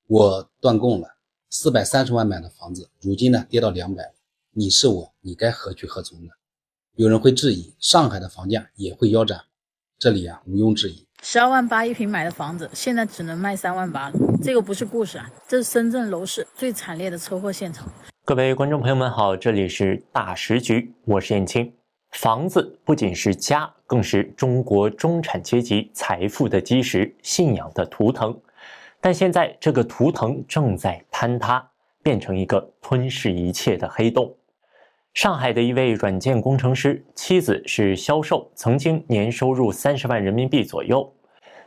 我断供了，430万买的房子，如今呢跌到200万，你是我，你该何去何从呢？有人会质疑，上海的房价也会腰斩，这里毋庸置疑。12万8一平买的房子，现在只能卖3万8了。这个不是故事啊，这是深圳楼市最惨烈的车祸现场。各位观众朋友们好，这里是大时局，我是燕青。房子不仅是家，更是中国中产阶级财富的基石，信仰的图腾。但现在这个图腾正在坍塌，变成一个吞噬一切的黑洞。上海的一位软件工程师，妻子是销售，曾经年收入30万人民币左右。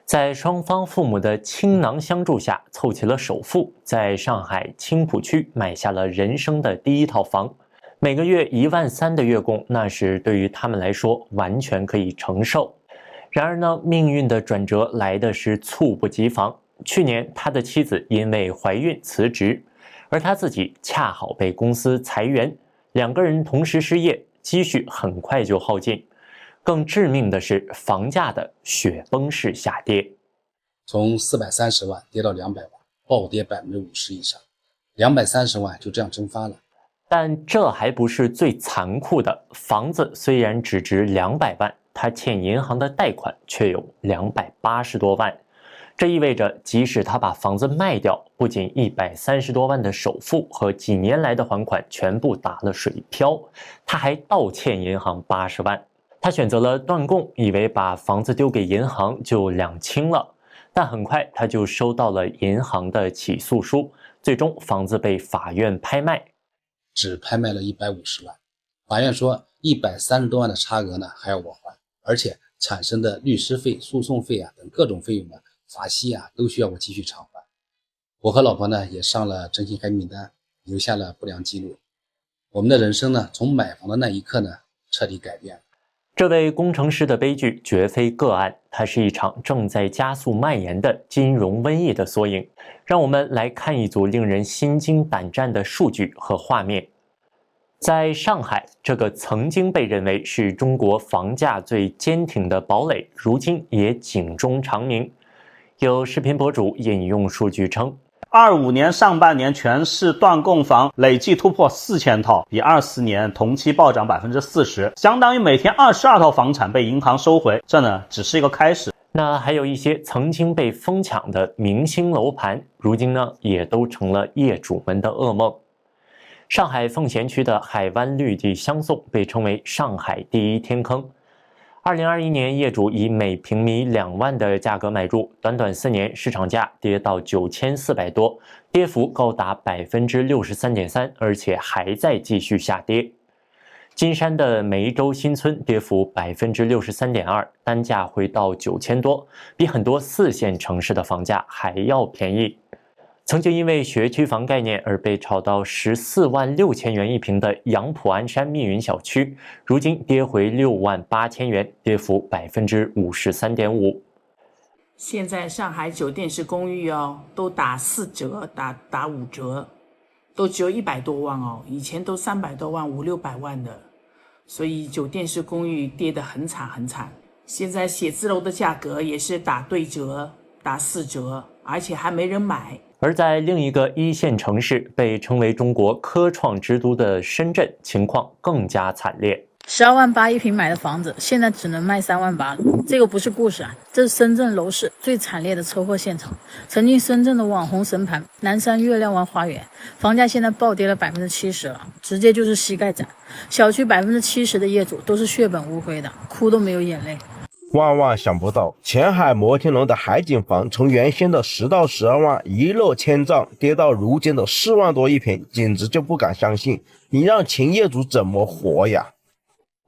在双方父母的倾囊相助下，凑齐了首付，在上海青浦区买下了人生的第一套房。每个月1万3的月供，那是对于他们来说完全可以承受。然而呢，命运的转折来的是猝不及防。去年，他的妻子因为怀孕辞职，而他自己恰好被公司裁员。2个人同时失业，积蓄很快就耗尽。更致命的是，房价的雪崩式下跌，从430万跌到200万，暴跌50%以上，230万就这样蒸发了。但这还不是最残酷的，房子虽然只值200万，他欠银行的贷款却有280多万。这意味着，即使他把房子卖掉，不仅130多万的首付和几年来的还款全部打了水漂，他还倒欠银行80万。他选择了断供，以为把房子丢给银行就两清了，但很快他就收到了银行的起诉书，最终房子被法院拍卖，只拍卖了150万。法院说130多万的差额呢还要我还，而且产生的律师费、诉讼费等各种费用呢，法息都需要我继续偿还。我和老婆呢也上了征信黑名单，留下了不良记录。我们的人生呢，从买房的那一刻呢，彻底改变了。这位工程师的悲剧绝非个案，它是一场正在加速蔓延的金融瘟疫的缩影。让我们来看一组令人心惊胆战的数据和画面。在上海，这个曾经被认为是中国房价最坚挺的堡垒，如今也警钟长鸣。有视频博主引用数据称，25年上半年全市断供房累计突破4000套，比24年同期暴涨40%，相当于每天22套房产被银行收回。这呢，只是一个开始。那还有一些曾经被疯抢的明星楼盘，如今呢，也都成了业主们的噩梦。上海奉贤区的海湾绿地相送被称为上海第一天坑。2021年，业主以每平米2万的价格买入，短短4年，市场价跌到9400多，跌幅高达63.3%，而且还在继续下跌。金山的梅州新村跌幅63.2%，单价回到9000多，比很多4线城市的房价还要便宜。曾经因为学区房概念而被炒到14万6千元一平的杨浦鞍山密云小区，如今跌回6万8千元，跌幅53.5%。现在上海酒店式公寓都打4折，打5折，都只有100多万以前都300多万、500-600万的，所以酒店式公寓跌得很惨很惨。现在写字楼的价格也是打对折，打4折，而且还没人买。而在另一个1线城市，被称为中国科创之都的深圳，情况更加惨烈。12万8一平买的房子，现在只能卖3万8了。这个不是故事啊，这是深圳楼市最惨烈的车祸现场。曾经深圳的网红神盘南山月亮湾花园，房价现在暴跌了70%了，直接就是膝盖斩。小区70%的业主都是血本无归的，哭都没有眼泪。万万想不到，前海摩天楼的海景房从原先的10到12万一落千丈，跌到如今的4万多一平，简直就不敢相信。你让前业主怎么活呀？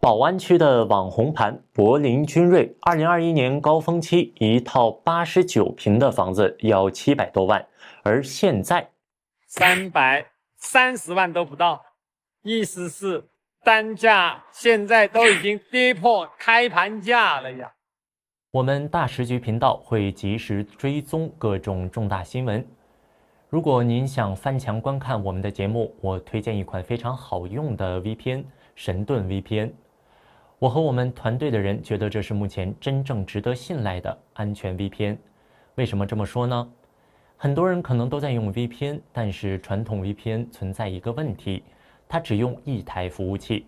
宝湾区的网红盘柏林君瑞，2021年高峰期一套89平的房子要700多万，而现在330万都不到，意思是单价现在都已经跌破开盘价了呀。我们大时局频道会及时追踪各种重大新闻。如果您想翻墙观看我们的节目，我推荐一款非常好用的 VPN， 神盾 VPN。我和我们团队的人觉得这是目前真正值得信赖的安全 VPN。为什么这么说呢？很多人可能都在用 VPN， 但是传统 VPN 存在一个问题，它只用一台服务器，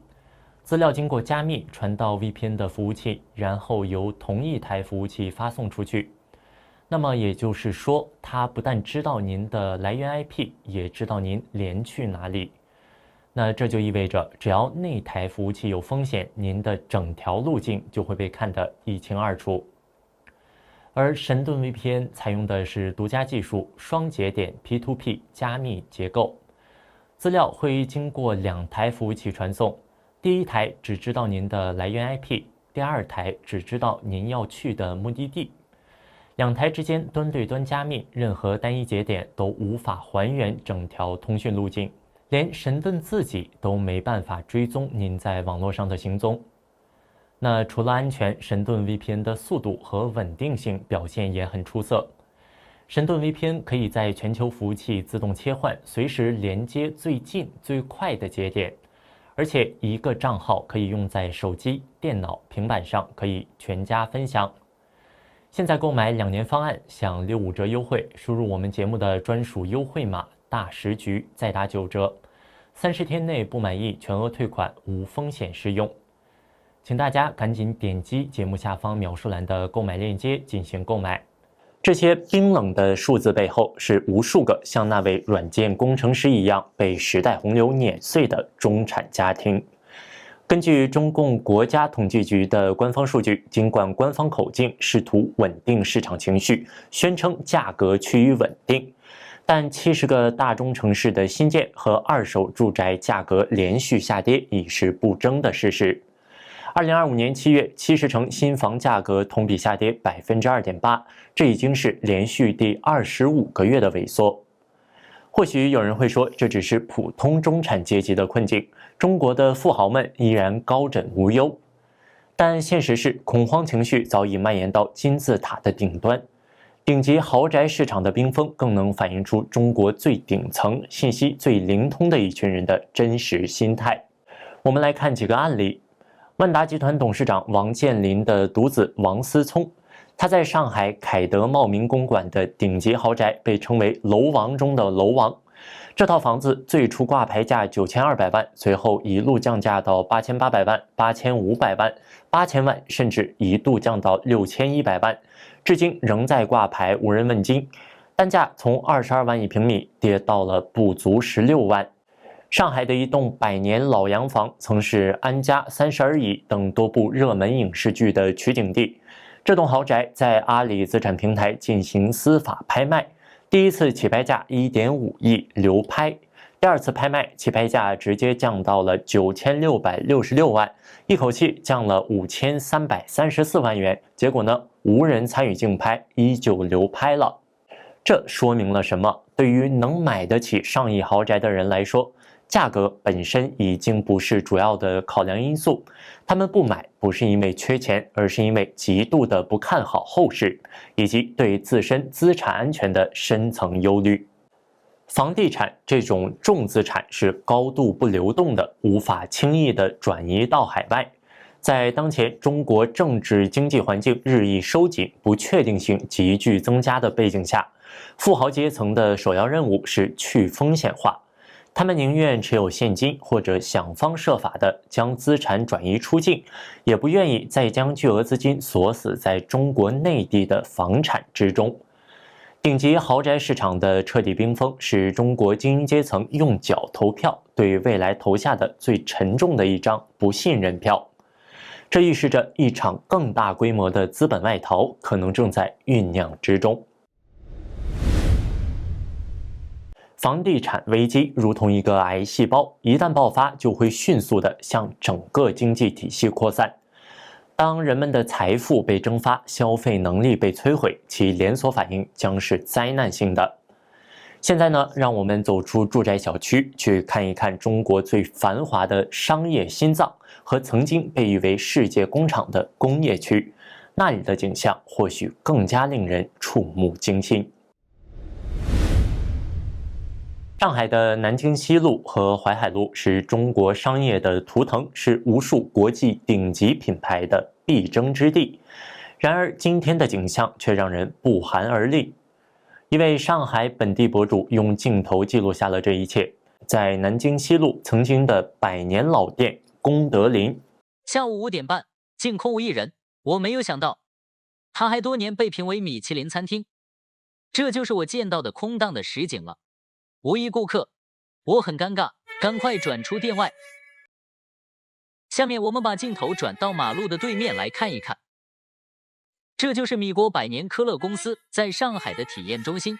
资料经过加密传到 VPN 的服务器，然后由同一台服务器发送出去。那么也就是说，它不但知道您的来源 IP， 也知道您连去哪里。那这就意味着，只要那台服务器有风险，您的整条路径就会被看得一清二楚。而神盾 VPN 采用的是独家技术，双节点 P2P 加密结构，资料会经过2台服务器传送，第一台只知道您的来源 IP， 第二台只知道您要去的目的地。2台之间端对端加密，任何单一节点都无法还原整条通讯路径，连神盾自己都没办法追踪您在网络上的行踪。那除了安全，神盾 VPN 的速度和稳定性表现也很出色。神盾 VPN 可以在全球服务器自动切换，随时连接最近最快的节点，而且一个账号可以用在手机、电脑、平板上，可以全家分享。现在购买2年方案享65折优惠，输入我们节目的专属优惠码大10局再打9折，30天内不满意全额退款，无风险适用。请大家赶紧点击节目下方描述栏的购买链接进行购买。这些冰冷的数字背后，是无数个像那位软件工程师一样被时代洪流碾碎的中产家庭。根据中共国家统计局的官方数据，尽管官方口径试图稳定市场情绪，宣称价格趋于稳定，但70个大中城市的新建和二手住宅价格连续下跌已是不争的事实。2025年7月，70城新房价格同比下跌 2.8%， 这已经是连续第25个月的萎缩。或许有人会说，这只是普通中产阶级的困境，中国的富豪们依然高枕无忧。但现实是，恐慌情绪早已蔓延到金字塔的顶端，顶级豪宅市场的冰封更能反映出中国最顶层、信息最灵通的一群人的真实心态。我们来看几个案例。万达集团董事长王健林的独子王思聪，他在上海凯德茂名公馆的顶级豪宅被称为楼王中的楼王。这套房子最初挂牌价9200万，随后一路降价到8800万、8500万、8000万，甚至一度降到6100万，至今仍在挂牌，无人问津。单价从22万一平米跌到了不足16万。上海的一栋100年老洋房曾是安家、30而已等多部热门影视剧的取景地。这栋豪宅在阿里资产平台进行司法拍卖，第一次起拍价 1.5 亿流拍，第二次拍卖起拍价直接降到了9666万，一口气降了5334万元。结果呢，无人参与竞拍，依旧流拍了。这说明了什么？对于能买得起上亿豪宅的人来说，价格本身已经不是主要的考量因素，他们不买不是因为缺钱，而是因为极度的不看好后市，以及对自身资产安全的深层忧虑。房地产这种重资产是高度不流动的，无法轻易的转移到海外。在当前中国政治经济环境日益收紧、不确定性急剧增加的背景下，富豪阶层的首要任务是去风险化。他们宁愿持有现金，或者想方设法的将资产转移出境，也不愿意再将巨额资金锁死在中国内地的房产之中。顶级豪宅市场的彻底冰封，是中国精英阶层用脚投票对未来投下的最沉重的一张不信任票。这预示着一场更大规模的资本外逃可能正在酝酿之中。房地产危机如同一个癌细胞，一旦爆发就会迅速地向整个经济体系扩散。当人们的财富被蒸发，消费能力被摧毁，其连锁反应将是灾难性的。现在呢，让我们走出住宅小区，去看一看中国最繁华的商业心脏和曾经被誉为世界工厂的工业区，那里的景象或许更加令人触目惊心。上海的南京西路和淮海路是中国商业的图腾，是无数国际顶级品牌的必争之地。然而，今天的景象却让人不寒而栗。一位上海本地博主用镜头记录下了这一切。在南京西路曾经的100年老店功德林，下午5点半，竟空无一人。我没有想到，它还多年被评为米其林餐厅。这就是我见到的空荡的实景了，无一顾客，我很尴尬，赶快转出店外。下面我们把镜头转到马路的对面来看一看，这就是米国百年科乐公司在上海的体验中心。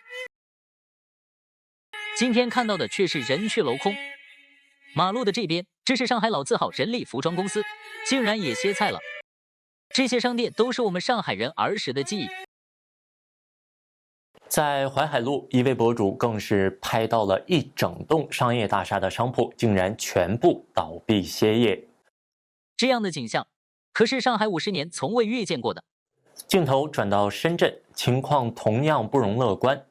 今天看到的却是人去楼空。马路的这边，这是上海老字号人力服装公司，竟然也歇菜了。这些商店都是我们上海人儿时的记忆。在淮海路，一位博主更是拍到了一整栋商业大厦的商铺竟然全部倒闭歇业。这样的景象，可是上海50年从未遇见过的。镜头转到深圳，情况同样不容乐观。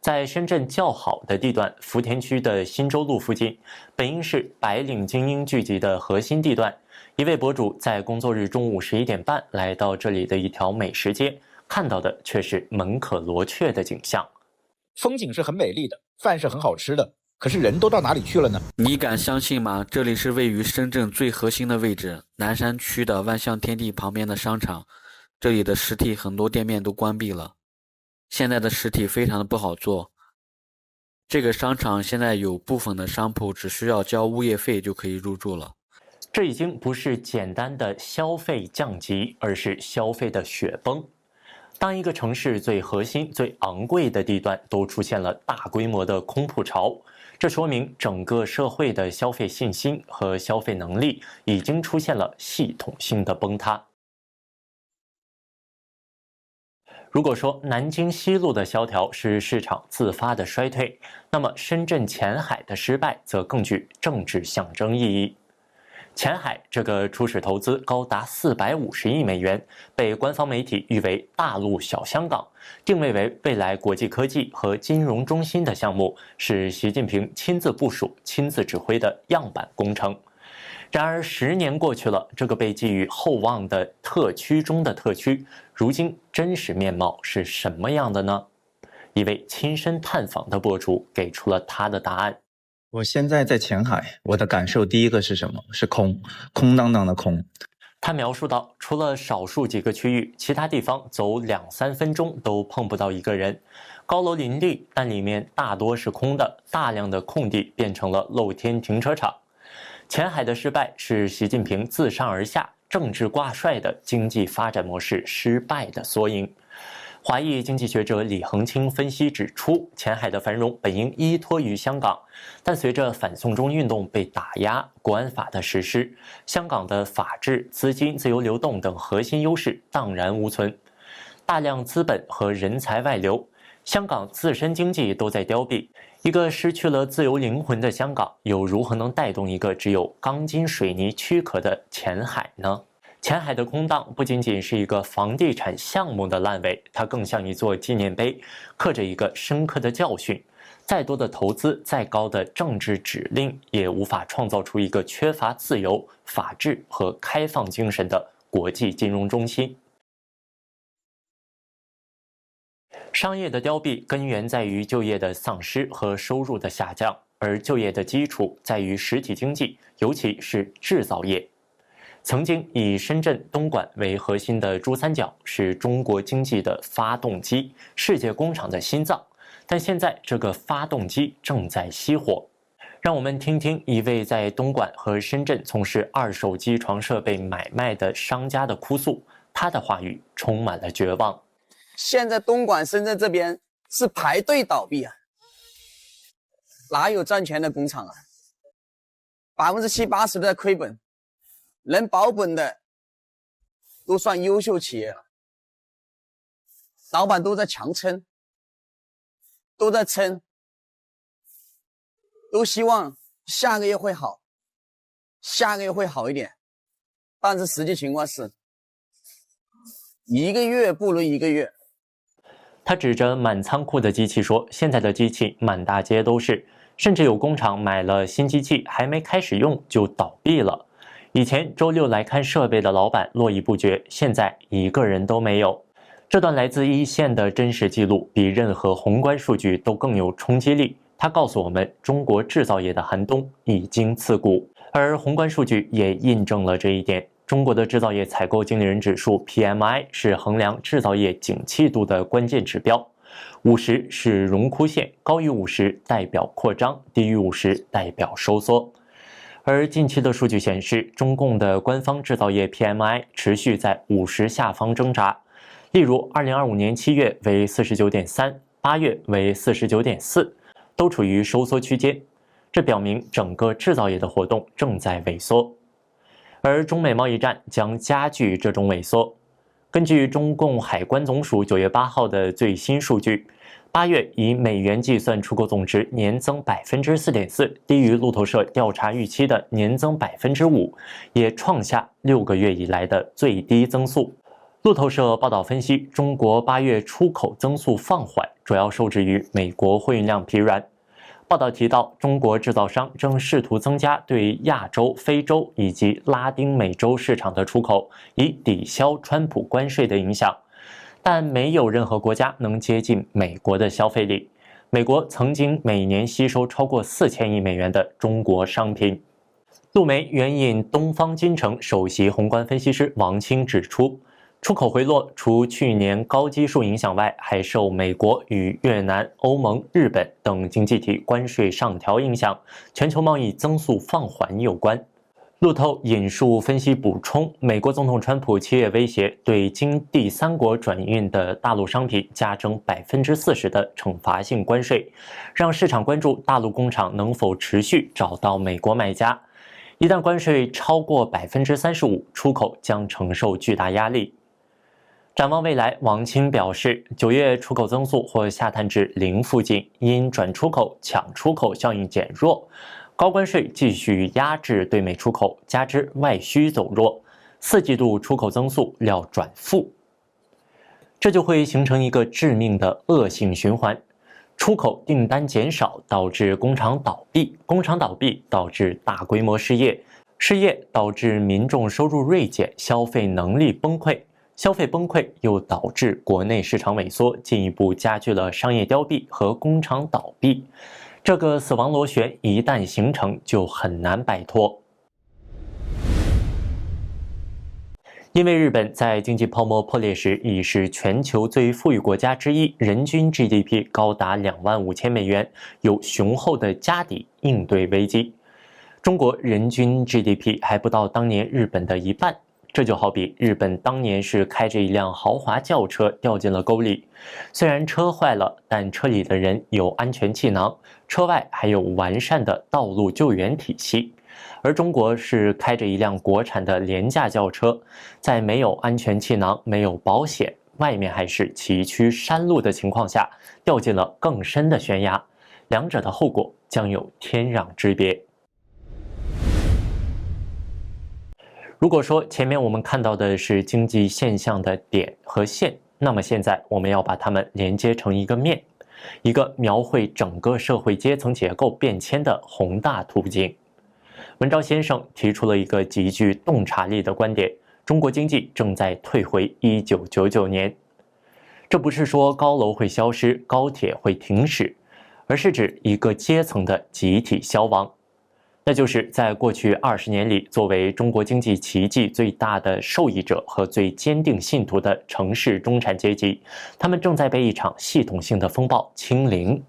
在深圳较好的地段，福田区的新洲路附近，本应是白领精英聚集的核心地段，一位博主在工作日中午11点半来到这里的一条美食街，看到的却是门可罗雀的景象。风景是很美丽的，饭是很好吃的，可是人都到哪里去了呢？你敢相信吗？这里是位于深圳最核心的位置，南山区的万象天地旁边的商场，这里的实体很多店面都关闭了，现在的实体非常的不好做。这个商场现在有部分的商铺只需要交物业费就可以入住了。这已经不是简单的消费降级，而是消费的雪崩。当一个城市最核心、最昂贵的地段都出现了大规模的空铺潮，这说明整个社会的消费信心和消费能力已经出现了系统性的崩塌。如果说南京西路的萧条是市场自发的衰退，那么深圳前海的失败则更具政治象征意义。前海这个初始投资高达450亿美元，被官方媒体誉为大陆小香港，定位为未来国际科技和金融中心的项目，是习近平亲自部署、亲自指挥的样板工程。然而10年过去了，这个被寄予厚望的特区中的特区，如今真实面貌是什么样的呢？一位亲身探访的博主给出了他的答案。我现在在前海，我的感受第一个是什么？是空，空荡荡的空。他描述到，除了少数几个区域，其他地方走2-3分钟都碰不到一个人。高楼林立，但里面大多是空的，大量的空地变成了露天停车场。前海的失败是习近平自上而下政治挂帅的经济发展模式失败的缩影。华裔经济学者李恒清分析指出，前海的繁荣本应依托于香港，但随着反送中运动被打压，国安法的实施，香港的法治、资金自由流动等核心优势荡然无存，大量资本和人才外流，香港自身经济都在凋敝。一个失去了自由灵魂的香港，又如何能带动一个只有钢筋水泥躯壳的前海呢？前海的空荡不仅仅是一个房地产项目的烂尾，它更像一座纪念碑，刻着一个深刻的教训。再多的投资，再高的政治指令，也无法创造出一个缺乏自由、法治和开放精神的国际金融中心。商业的凋敝根源在于就业的丧失和收入的下降，而就业的基础在于实体经济，尤其是制造业。曾经以深圳、东莞为核心的珠三角是中国经济的发动机，世界工厂的心脏，但现在这个发动机正在熄火。让我们听听一位在东莞和深圳从事二手机床设备买卖的商家的哭诉，他的话语充满了绝望。现在东莞、深圳这边是排队倒闭啊，哪有赚钱的工厂啊？70-80%都在亏本，能保本的都算优秀企业了。老板都在强撑，都在撑，都希望下个月会好，下个月会好一点，但是实际情况是一个月不如一个月。他指着满仓库的机器说，现在的机器满大街都是，甚至有工厂买了新机器还没开始用就倒闭了。以前周六来看设备的老板络绎不绝，现在一个人都没有。这段来自一线的真实记录，比任何宏观数据都更有冲击力。它告诉我们，中国制造业的寒冬已经刺骨，而宏观数据也印证了这一点。中国的制造业采购经理人指数 PMI 是衡量制造业景气度的关键指标，50是荣枯线，高于50代表扩张，低于50代表收缩。而近期的数据显示，中共的官方制造业 PMI 持续在50下方挣扎。例如，2025年7月为49.3，8月为49.4，都处于收缩区间。这表明整个制造业的活动正在萎缩，而中美贸易战将加剧这种萎缩。根据中共海关总署9月8号的最新数据，8月以美元计算出口总值年增4.4%，低于路透社调查预期的年增5%，也创下6个月以来的最低增速。路透社报道分析，中国8月出口增速放缓，主要受制于美国货运量疲软。报道提到，中国制造商正试图增加对亚洲、非洲以及拉丁美洲市场的出口，以抵消川普关税的影响。但没有任何国家能接近美国的消费力。美国曾经每年吸收超过4000亿美元的中国商品。路媒援引东方金城首席宏观分析师王清指出，出口回落除去年高基数影响外，还受美国与越南、欧盟、日本等经济体关税上调影响，全球贸易增速放缓有关。路透引述分析补充，美国总统川普7月威胁对经第三国转运的大陆商品加征40%的惩罚性关税，让市场关注大陆工厂能否持续找到美国买家。一旦关税超过35%，出口将承受巨大压力。展望未来，王清表示，9月出口增速或下探至0附近，因转出口、抢出口效应减弱，高关税继续压制对美出口，加之外需走弱，4季度出口增速料转负。这就会形成一个致命的恶性循环：出口订单减少导致工厂倒闭，工厂倒闭导致大规模失业，失业导致民众收入锐减，消费能力崩溃。消费崩溃又导致国内市场萎缩，进一步加剧了商业凋敝和工厂倒闭。这个死亡螺旋一旦形成，就很难摆脱。因为日本在经济泡沫破裂时已是全球最富裕国家之一，人均 GDP 高达25000美元，有雄厚的家底应对危机。中国人均 GDP 还不到当年日本的一半。这就好比日本当年是开着一辆豪华轿车掉进了沟里，虽然车坏了，但车里的人有安全气囊，车外还有完善的道路救援体系。而中国是开着一辆国产的廉价轿车，在没有安全气囊、没有保险，外面还是崎岖山路的情况下，掉进了更深的悬崖，两者的后果将有天壤之别。如果说前面我们看到的是经济现象的点和线，那么现在我们要把它们连接成一个面，一个描绘整个社会阶层结构变迁的宏大图景。文昭先生提出了一个极具洞察力的观点：中国经济正在退回1999年。这不是说高楼会消失，高铁会停驶，而是指一个阶层的集体消亡。那就是在过去20年里，作为中国经济奇迹最大的受益者和最坚定信徒的城市中产阶级，他们正在被一场系统性的风暴清零。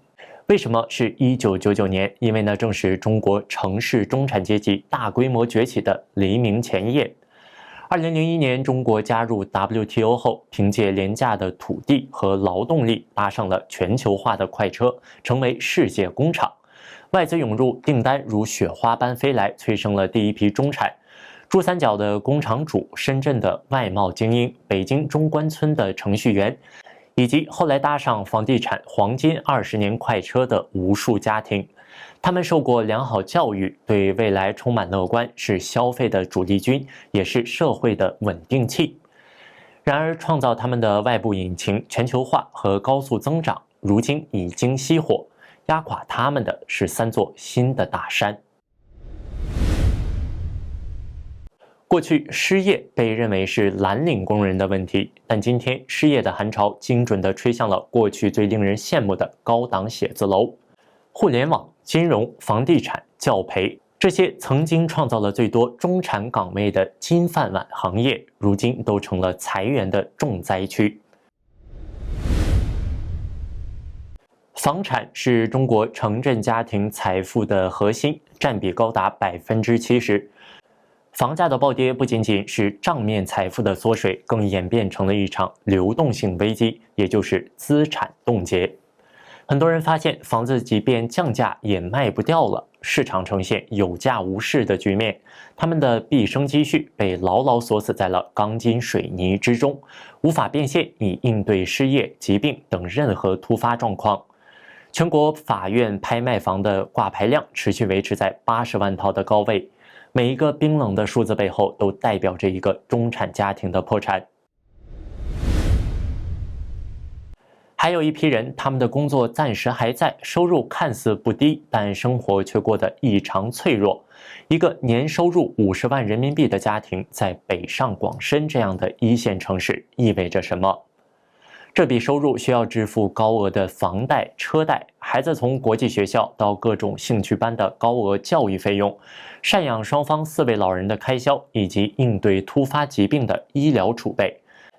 为什么是1999年？因为那正是中国城市中产阶级大规模崛起的黎明前夜。2001年，中国加入 WTO 后，凭借廉价的土地和劳动力，搭上了全球化的快车，成为世界工厂。外资涌入，订单如雪花般飞来，催生了第一批中产。珠三角的工厂主、深圳的外贸精英、北京中关村的程序员，以及后来搭上房地产黄金20年快车的无数家庭。他们受过良好教育，对未来充满乐观，是消费的主力军，也是社会的稳定器。然而，创造他们的外部引擎全球化和高速增长，如今已经熄火。压垮他们的是3座新的大山。过去失业被认为是蓝领工人的问题，但今天失业的寒潮精准地吹向了过去最令人羡慕的高档写字楼。互联网、金融、房地产、教培，这些曾经创造了最多中产岗位的金饭碗行业，如今都成了裁员的重灾区。房产是中国城镇家庭财富的核心，占比高达70%。房价的暴跌不仅仅是账面财富的缩水，更演变成了一场流动性危机，也就是资产冻结。很多人发现，房子即便降价也卖不掉了，市场呈现有价无市的局面，他们的毕生积蓄被牢牢锁死在了钢筋水泥之中，无法变现以应对失业、疾病等任何突发状况。全国法院拍卖房的挂牌量持续维持在80万套的高位，每一个冰冷的数字背后都代表着一个中产家庭的破产。还有一批人，他们的工作暂时还在，收入看似不低，但生活却过得异常脆弱。一个年收入50万人民币的家庭，在北上广深这样的一线城市意味着什么？这笔收入需要支付高额的房贷、车贷，孩子从国际学校到各种兴趣班的高额教育费用，赡养双方4位老人的开销，以及应对突发疾病的医疗储备。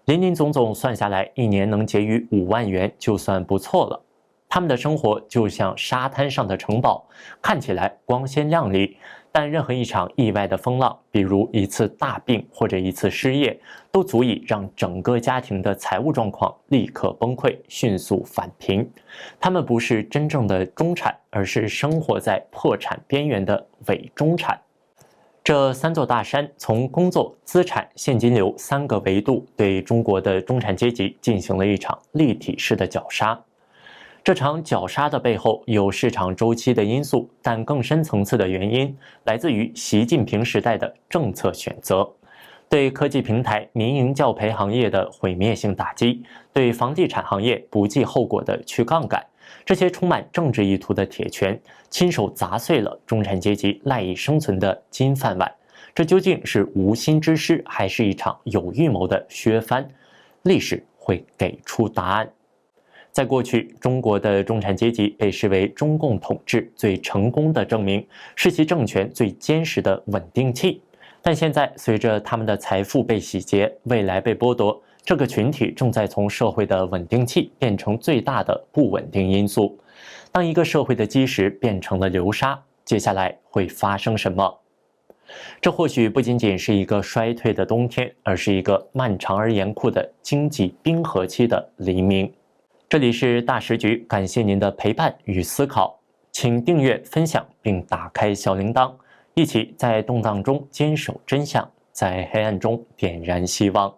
林林总总算下来，一年能结余5万元就算不错了。他们的生活就像沙滩上的城堡，看起来光鲜亮丽，但任何一场意外的风浪，比如一次大病或者一次失业，都足以让整个家庭的财务状况立刻崩溃，迅速返贫。他们不是真正的中产，而是生活在破产边缘的伪中产。这3座大山从工作、资产、现金流3个维度对中国的中产阶级进行了一场立体式的绞杀。这场绞杀的背后有市场周期的因素，但更深层次的原因来自于习近平时代的政策选择。对科技平台、民营教培行业的毁灭性打击，对房地产行业不计后果的去杠杆，这些充满政治意图的铁拳，亲手砸碎了中产阶级赖以生存的金饭碗。这究竟是无心之失，还是一场有预谋的削藩？历史会给出答案。在过去，中国的中产阶级被视为中共统治最成功的证明，是其政权最坚实的稳定器。但现在，随着他们的财富被洗劫，未来被剥夺，这个群体正在从社会的稳定器变成最大的不稳定因素。当一个社会的基石变成了流沙，接下来会发生什么？这或许不仅仅是一个衰退的冬天，而是一个漫长而严酷的经济冰河期的黎明。这里是大时局，感谢您的陪伴与思考，请订阅、分享并打开小铃铛，一起在动荡中坚守真相，在黑暗中点燃希望。